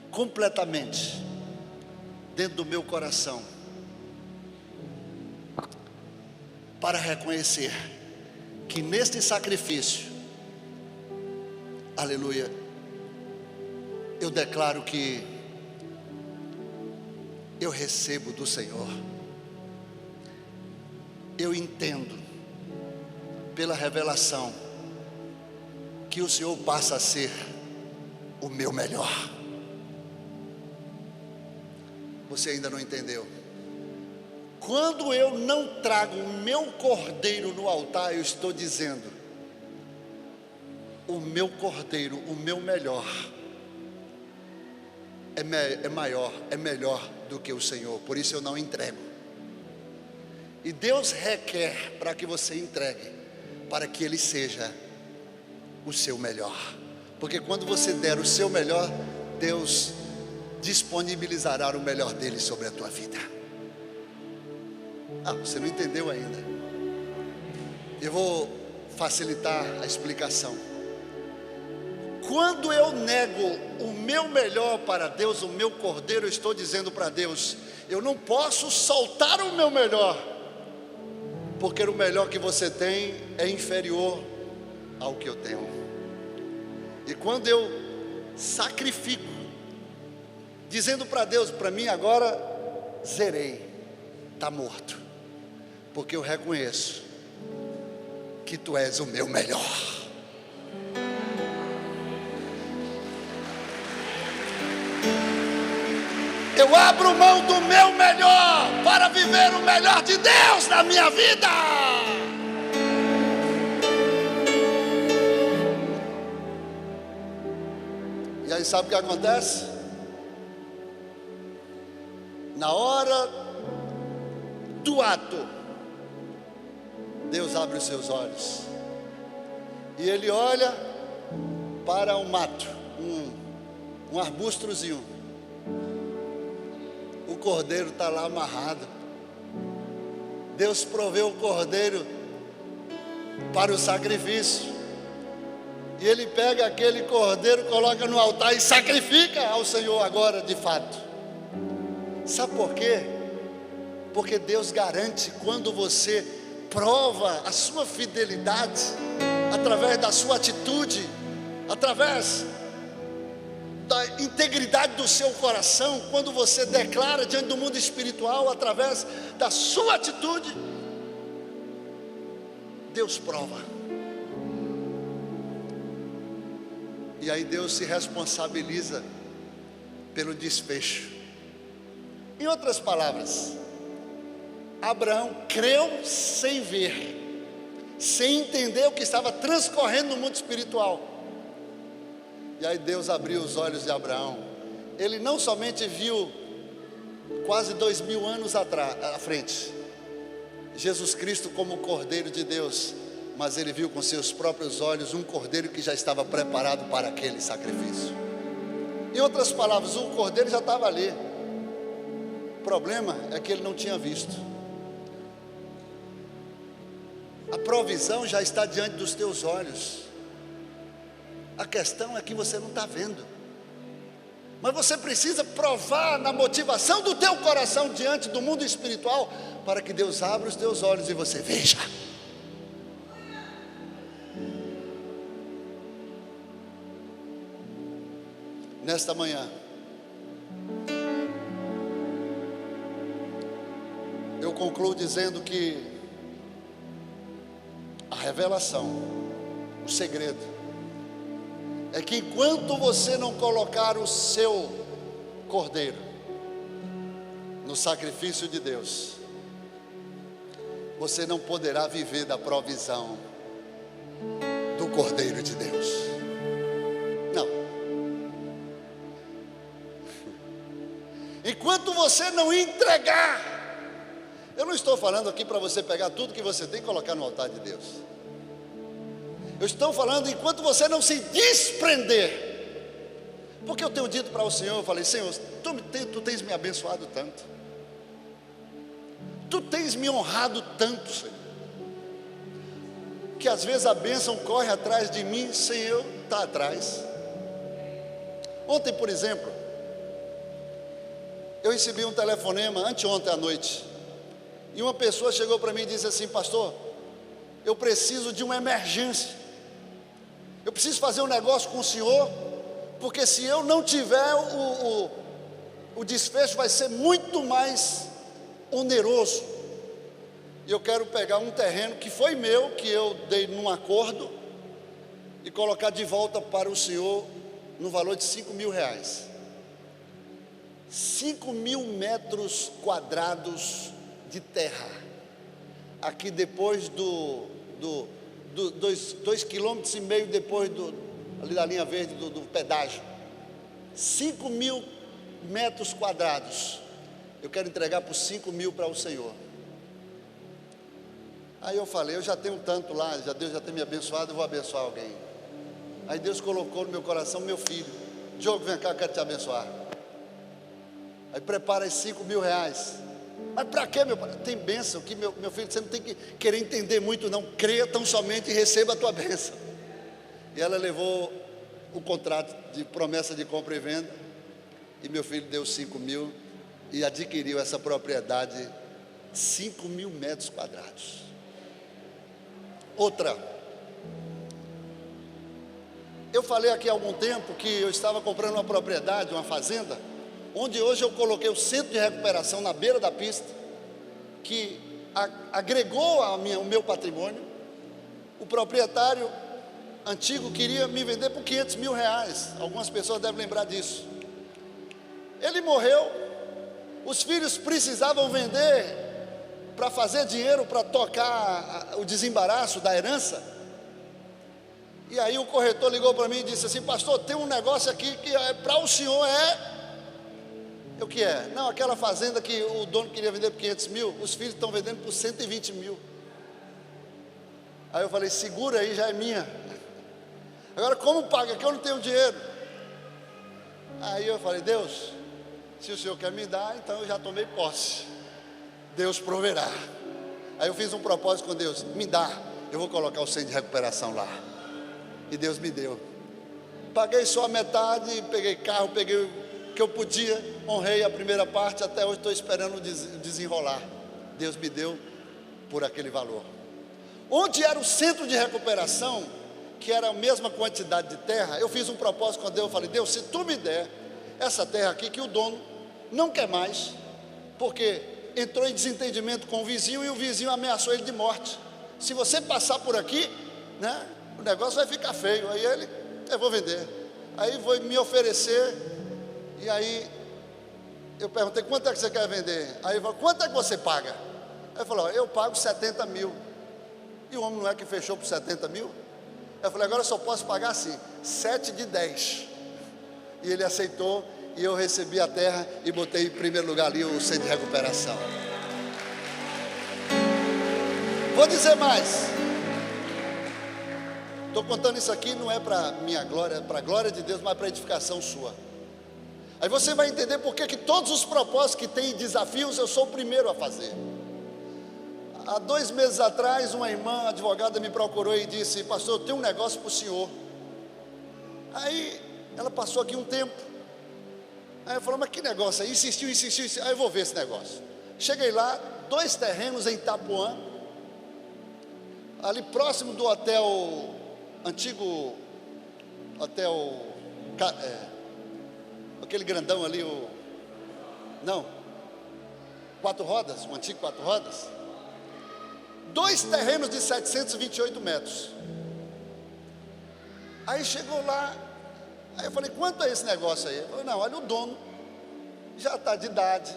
completamente dentro do meu coração, para reconhecer que neste sacrifício, aleluia, eu declaro que eu recebo do Senhor. Eu entendo pela revelação que o Senhor passa a ser o meu melhor. Você ainda não entendeu? Quando eu não trago o meu cordeiro no altar, eu estou dizendo: o meu cordeiro, o meu melhor, é maior, é melhor do que o Senhor. Por isso eu não entrego. E Deus requer para que você entregue, para que Ele seja o seu melhor. Porque quando você der o seu melhor, Deus disponibilizará o melhor dele sobre a tua vida. Você não entendeu ainda. Eu vou facilitar a explicação. Quando eu nego o meu melhor para Deus, o meu cordeiro, eu estou dizendo para Deus: eu não posso soltar o meu melhor, porque o melhor que você tem é inferior ao que eu tenho. E quando eu sacrifico, dizendo para Deus: para mim agora zerei, está morto, porque eu reconheço que Tu és o meu melhor. Eu abro mão do meu melhor para viver o melhor de Deus na minha vida. E aí sabe o que acontece? Na hora do ato, Deus abre os seus olhos e ele olha para um mato, um arbustrozinho. O cordeiro está lá amarrado. Deus proveu o cordeiro para o sacrifício. E ele pega aquele cordeiro, coloca no altar e sacrifica ao Senhor agora de fato. Sabe por quê? Porque Deus garante, quando você prova a sua fidelidade, através da sua atitude, através da integridade do seu coração, quando você declara diante do mundo espiritual, através da sua atitude, Deus prova. E aí Deus se responsabiliza pelo desfecho. Em outras palavras, Abraão creu sem ver, sem entender o que estava transcorrendo no mundo espiritual. E aí Deus abriu os olhos de Abraão. Ele não somente viu quase 2000 anos à frente Jesus Cristo como o Cordeiro de Deus, mas ele viu com seus próprios olhos um cordeiro que já estava preparado para aquele sacrifício. Em outras palavras, o cordeiro já estava ali. O problema é que ele não tinha visto. A provisão já está diante dos teus olhos. A questão é que você não está vendo. Mas você precisa provar na motivação do teu coração diante do mundo espiritual, para que Deus abra os teus olhos e você veja. Nesta manhã, eu concluo dizendo que a revelação, o segredo, é que enquanto você não colocar o seu cordeiro no sacrifício de Deus, você não poderá viver da provisão do Cordeiro de Deus. Não. Enquanto você não entregar, eu não estou falando aqui para você pegar tudo que você tem e colocar no altar de Deus. Eu estou falando enquanto você não se desprender. Porque eu tenho dito para o Senhor, eu falei: Senhor, tu tens me abençoado tanto, tu tens me honrado tanto, Senhor, que às vezes a bênção corre atrás de mim sem eu estar atrás. Ontem, por exemplo, eu recebi um telefonema, anteontem à noite, e uma pessoa chegou para mim e disse assim: pastor, eu preciso de uma emergência, eu preciso fazer um negócio com o senhor, porque se eu não tiver o desfecho vai ser muito mais oneroso. E eu quero pegar um terreno que foi meu, que eu dei num acordo, e colocar de volta para o senhor no valor de R$5.000. 5.000 metros quadrados de terra, aqui depois do 2,5 km depois ali da linha verde do pedágio. 5.000 metros quadrados, eu quero entregar por 5.000 para o Senhor. Aí eu falei: eu já tenho tanto lá, Deus já tem me abençoado, eu vou abençoar alguém. Aí Deus colocou no meu coração meu filho: Diogo, vem cá, eu quero te abençoar. Aí prepara esses R$5.000. Mas para quê, meu pai? Tem bênção que meu filho, você não tem que querer entender muito não, creia tão somente e receba a tua bênção. E ela levou o contrato de promessa de compra e venda, e meu filho deu 5.000 e adquiriu essa propriedade, 5.000 metros quadrados. Outra, eu falei aqui há algum tempo que eu estava comprando uma propriedade, uma fazenda, onde hoje eu coloquei o centro de recuperação na beira da pista, que agregou o meu patrimônio. O proprietário antigo queria me vender por R$500.000, algumas pessoas devem lembrar disso. Ele morreu, os filhos precisavam vender para fazer dinheiro, para tocar o desembaraço da herança. E aí o corretor ligou para mim e disse assim: pastor, tem um negócio aqui que para o senhor O que é? Não, aquela fazenda que o dono queria vender por 500 mil, os filhos estão vendendo por 120 mil. Aí eu falei, segura aí, já é minha. Agora como paga? Que eu não tenho dinheiro. Aí eu falei, Deus, se o Senhor quer me dar, então eu já tomei posse. Deus proverá. Aí eu fiz um propósito com Deus, me dá, eu vou colocar o centro de recuperação lá. E Deus me deu. Paguei só a metade, peguei carro, peguei o que eu podia, honrei a primeira parte, até hoje estou esperando desenrolar. Deus me deu por aquele valor. Onde era o centro de recuperação, que era a mesma quantidade de terra, eu fiz um propósito com Deus, eu falei, Deus, se tu me der essa terra aqui, que o dono não quer mais, porque entrou em desentendimento com o vizinho, e o vizinho ameaçou ele de morte. Se você passar por aqui, né, o negócio vai ficar feio. Aí ele, eu vou vender. Aí foi me oferecer, e aí eu perguntei, quanto é que você quer vender? Aí ele falou, quanto é que você paga? Aí ele falou, eu pago 70 mil. E o homem não é que fechou por 70 mil? Eu falei, agora eu só posso pagar assim, 7 de 10. E ele aceitou, e eu recebi a terra e botei em primeiro lugar ali o centro de recuperação. Vou dizer mais. Estou contando isso aqui, não é para minha glória, é para a glória de Deus, mas para edificação sua. Aí você vai entender por que todos os propósitos que têm desafios, eu sou o primeiro a fazer. Há 2 meses atrás, uma irmã advogada me procurou e disse, pastor, eu tenho um negócio para o senhor. Aí ela passou aqui um tempo. Aí eu falei, mas que negócio aí? Insistiu. Aí eu vou ver esse negócio. Cheguei lá, 2 terrenos em Itapuã, ali próximo do hotel, antigo hotel, aquele grandão ali, não, 4 rodas, o antigo 4 rodas. 2 terrenos de 728 metros. Aí chegou lá, aí eu falei, quanto é esse negócio aí? Ele falou, não, olha, o dono já está de idade,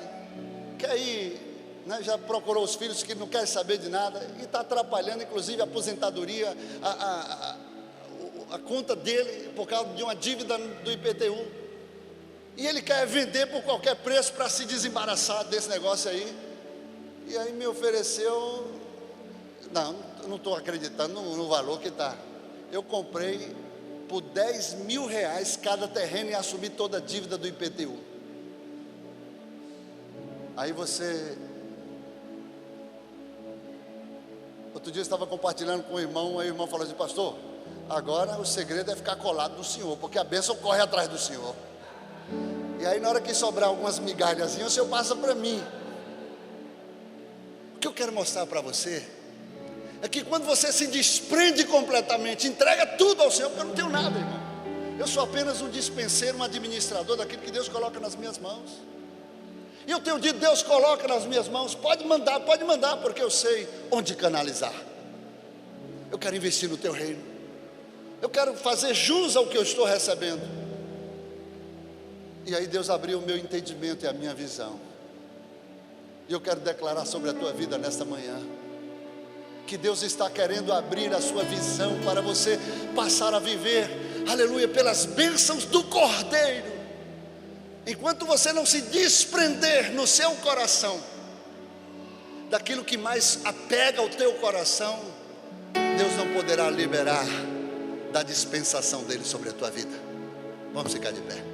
quer ir, né, já procurou os filhos que não querem saber de nada, e está atrapalhando inclusive a aposentadoria, a conta dele, por causa de uma dívida do IPTU, e ele quer vender por qualquer preço para se desembaraçar desse negócio aí. E aí me ofereceu, não estou acreditando no valor que está. Eu comprei por 10 mil reais cada terreno e assumi toda a dívida do IPTU. Aí você... Outro dia eu estava compartilhando com o irmão, aí o irmão falou assim, pastor, agora o segredo é ficar colado no Senhor, porque a bênção corre atrás do Senhor. E aí na hora que sobrar algumas migalhazinhas, o Senhor passa para mim. O que eu quero mostrar para você é que quando você se desprende completamente, entrega tudo ao Senhor, porque eu não tenho nada, irmão. Eu sou apenas um dispenseiro, um administrador daquilo que Deus coloca nas minhas mãos. E eu tenho dito, Deus coloca nas minhas mãos, pode mandar, porque eu sei onde canalizar. Eu quero investir no teu reino. Eu quero fazer jus ao que eu estou recebendo. E aí Deus abriu o meu entendimento e a minha visão. E eu quero declarar sobre a tua vida nesta manhã, que Deus está querendo abrir a sua visão para você passar a viver, aleluia, pelas bênçãos do Cordeiro. Enquanto você não se desprender no seu coração daquilo que mais apega ao teu coração, Deus não poderá liberar da dispensação dele sobre a tua vida. Vamos ficar de pé.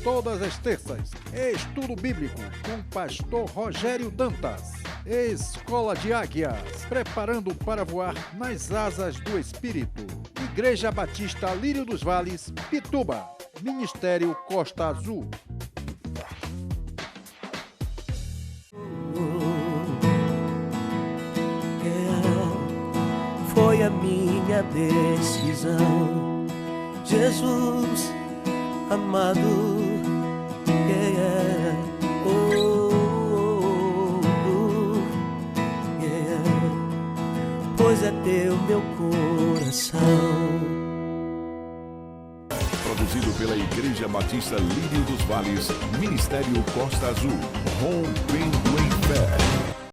Todas as terças, estudo bíblico com o pastor Rogério Dantas. Escola de Águias, preparando para voar nas asas do Espírito. Igreja Batista Lírio dos Vales, Pituba. Ministério Costa Azul. Foi a minha decisão, Jesus amado, pois é teu meu coração. Produzido pela Igreja Batista Lírio dos Vales, Ministério Costa Azul, rompendo em fé.